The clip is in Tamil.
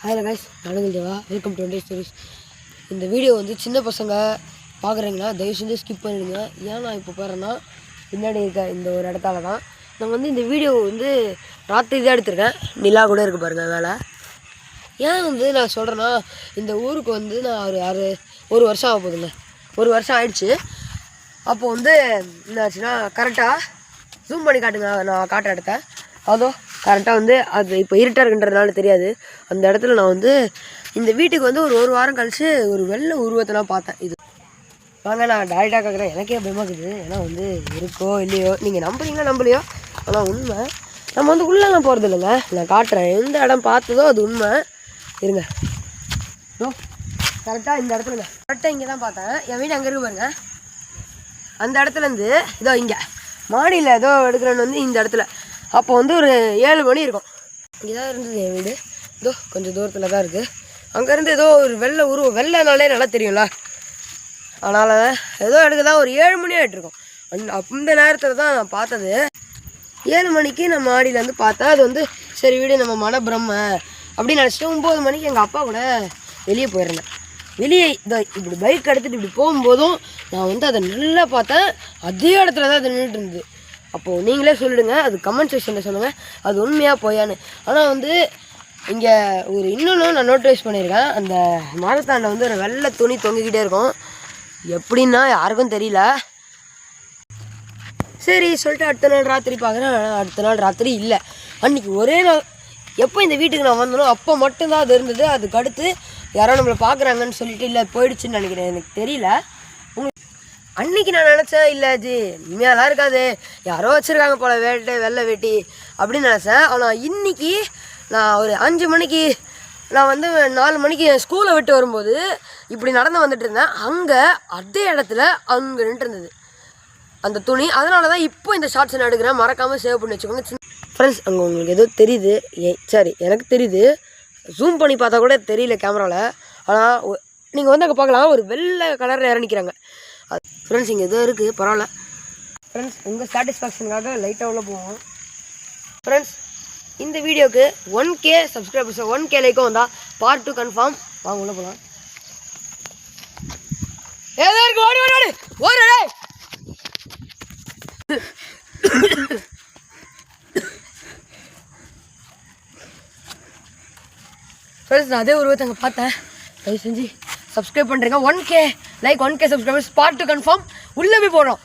ஹாய் கைஸ், நானுங்கள் Deva. Welcome to one day stories. இந்த வீடியோ வந்து சின்ன பசங்க பார்க்குறீங்கன்னா தயவு செஞ்சு ஸ்கிப் பண்ணிடுங்க. ஏன் நான் இப்போ போகிறேன்னா பின்னாடி இருக்க இந்த ஒரு இடத்தால தான் நான் வந்து இந்த வீடியோ வந்து ராத்திரி தான் எடுத்திருக்கேன். நிலா கூட இருக்குது பாருங்கள் வேலை. ஏன் வந்து நான் சொல்கிறேன்னா, இந்த ஊருக்கு வந்து நான் ஒரு வருஷம் ஆக போகுதுங்க. ஒரு வருஷம் ஆயிடுச்சு. அப்போது வந்து என்ன ஆச்சுன்னா, கரெக்டாக ஜூம் பண்ணி காட்டுங்க. நான் காட்டுற இடத்த அதோ கரெக்டாக வந்து அது இப்போ இருட்டாக இருக்குன்றதுனால தெரியாது. அந்த இடத்துல நான் வந்து இந்த வீட்டுக்கு வந்து ஒரு வாரம் கழித்து ஒரு வெள்ளை உருவத்தெல்லாம் பார்த்தேன். இது வாங்க நான் டேரெக்டாக கேட்குறேன். எனக்கே பயமாக்குது. ஏன்னா வந்து இருக்கோ இல்லையோ, நீங்கள் நம்புறீங்களா நம்பலையோ, ஆனால் உண்மை. நம்ம வந்து உள்ளெல்லாம் போகிறது இல்லைங்க. நான் காட்டுறேன். எந்த இடம் பார்த்ததோ அது உண்மை. இருங்க, கரெக்டாக இந்த இடத்துலங்க, கரெக்டாக இங்கே தான் பார்த்தேன். என் வீடு அங்கே இருக்கு பாருங்க. அந்த இடத்துலேருந்து இதோ இங்கே மாடியில் ஏதோ எடுக்கிறேன்னு வந்து இந்த இடத்துல அப்போ வந்து ஒரு 7 மணி இருக்கும். இங்கே தான் இருந்தது என் வீடு. இதோ கொஞ்சம் தூரத்தில் தான் இருக்குது. அங்கேருந்து ஏதோ ஒரு வெள்ளைனாலே நல்லா தெரியும்ல. அதனால் ஏதோ எடுக்க தான் ஒரு 7 மணி ஆகிட்டுருக்கும். அந்த நேரத்தில் தான் நான் பார்த்தது. 7 மணிக்கு நான் மாடியிலேருந்து பார்த்தேன். அது வந்து சரி வீடு நம்ம மனப்பிரம்ம அப்படின்னு நினச்சிட்டு 9 மணிக்கு எங்கள் அப்பா கூட வெளியே போயிருந்தேன். வெளியே இதோ இப்படி பைக் எடுத்துகிட்டு இப்படி போகும்போதும் நான் வந்து அதை நல்லா பார்த்தேன். அதே இடத்துல தான் அது நின்றுட்டு இருந்தது. அப்போது நீங்களே சொல்லிடுங்க, அது கமெண்ட் செக்ஷனில் சொல்லுங்கள், அது உண்மையாக போயான்னு. ஆனால் வந்து இங்கே இன்னொன்று நான் நோட்டீஸ் பண்ணியிருக்கேன். அந்த மரத்தாண்ட வந்து ஒரு வெள்ளை துணி தொங்கிக்கிட்டே இருக்கும். எப்படின்னா யாருக்கும் தெரியல. சரி சொல்லிட்டு அடுத்த நாள் ராத்திரி பார்க்குறேன். அடுத்த நாள் ராத்திரி இல்லை. அன்றைக்கி ஒரே நாள் எப்போ இந்த வீட்டுக்கு நான் வந்தனோ அப்போ மட்டும்தான் அது இருந்தது. அதுக்கு அடுத்து யாரோ நம்மளை பார்க்குறாங்கன்னு சொல்லிட்டு இல்லை போயிடுச்சுன்னு நினைக்கிறேன். எனக்கு தெரியல. அன்றைக்கி நான் நினச்சேன், இல்லை ஜி உண்மையாலாம் இருக்காது, யாரோ வச்சுருக்காங்க போல் வெள்ளை வேட்டி அப்படின்னு நினச்சேன். ஆனால் இன்றைக்கி நான் ஒரு 5 மணிக்கு நான் வந்து 4 மணிக்கு என் ஸ்கூலை விட்டு வரும்போது இப்படி நடந்து வந்துட்டு இருந்தேன். அங்கே அதே இடத்துல அங்கே நின்று இருந்தது அந்த துணி. அதனால தான் இப்போ இந்த ஷார்ட்ஸ் நான் எடுக்கிறேன். மறக்காமல் சேவ் பண்ணி வச்சுக்கோங்க ஃப்ரெண்ட்ஸ். அங்கே உங்களுக்கு ஏதோ தெரியுது. சரி எனக்கு தெரியுது. ஜூம் பண்ணி பார்த்தா கூட தெரியல கேமராவில். ஆனால் நீங்கள் வந்து அங்கே பார்க்கலாம், ஒரு வெள்ளை கலரில் இறங்கிக்கிறாங்க ஃப்ரெண்ட்ஸ். இங்கே எதோ இருக்குது, பரவாயில்ல ஃப்ரெண்ட்ஸ். உங்கள் சாட்டிஸ்ஃபேக்ஷனுக்காக லைட்டாக உள்ள போவோம் ஃப்ரெண்ட்ஸ். இந்த வீடியோக்கு 1K சப்ஸ்கிரைபர்ஸ் 1K லைக்கும் வந்தால் பார்ட் 2 கன்ஃபார்ம். வாங்க உள்ள போகலாம். ஏதோ இருக்கு, ஓடி ஓடி ஓடி ஓடி. ஃப்ரெண்ட்ஸ் நான் அதே உருவத்தை அங்கே பார்த்தேன். தயவு செஞ்சு சப்ஸ்கிரைப் பண்ணுறேங்க. 1K like 1K subscribers part 2 confirm. உள்ளே போய் போகிறோம்.